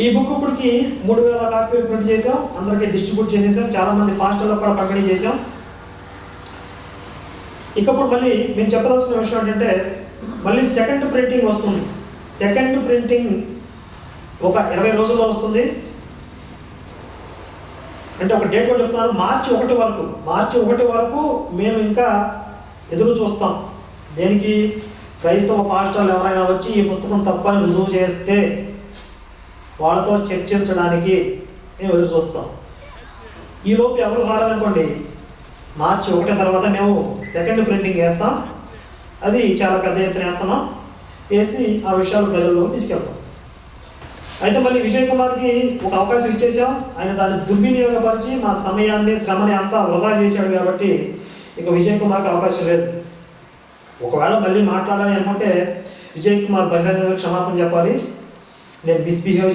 ఈ బుక్ ఇప్పటికి 3000 కాపీలు ప్రింట్ చేసాం, అందరికీ డిస్ట్రిబ్యూట్ చేసేసాం, చాలామంది పాస్టర్లకు కూడా పంపిణీ చేసాం. ఇకప్పుడు మళ్ళీ మేము చెప్పదలుచుకున్న విషయం ఏంటంటే మళ్ళీ సెకండ్ ప్రింటింగ్ వస్తుంది. సెకండ్ ప్రింటింగ్ ఒక 20 రోజుల్లో వస్తుంది. అంటే ఒక డేట్ కూడా చెప్తున్నాను, మార్చి 1 వరకు మేము ఇంకా ఎదురు చూస్తాం. దేనికి? క్రైస్తవ పాస్టర్లు ఎవరైనా వచ్చి ఈ పుస్తకం తప్పని రుజువు చేస్తే వాళ్ళతో చర్చించడానికి మేము ఎదురు చూస్తాం. ఈలోపు ఎవరు రాలేదనుకోండి, మార్చి 1 తర్వాత మేము సెకండ్ ప్రింటింగ్ వేస్తాం. అది చాలా పెద్ద ఎత్తున వేస్తున్నాం. వేసి ఆ విషయాలు ప్రజల్లోకి తీసుకెళ్తాం. అయితే మళ్ళీ విజయ్ కుమార్కి ఒక అవకాశం ఇచ్చేసాం. ఆయన దాన్ని దుర్వినియోగపరిచి మా సమయాన్ని శ్రమని అంతా వృధా చేశాడు. కాబట్టి ఇక విజయ్ కుమార్కి అవకాశం లేదు. ఒకవేళ మళ్ళీ మాట్లాడాలి అనుకుంటే విజయ్ కుమార్ బహిరంగంగా క్షమాపణ చెప్పాలి. నేను మిస్బిహేవ్ చేసి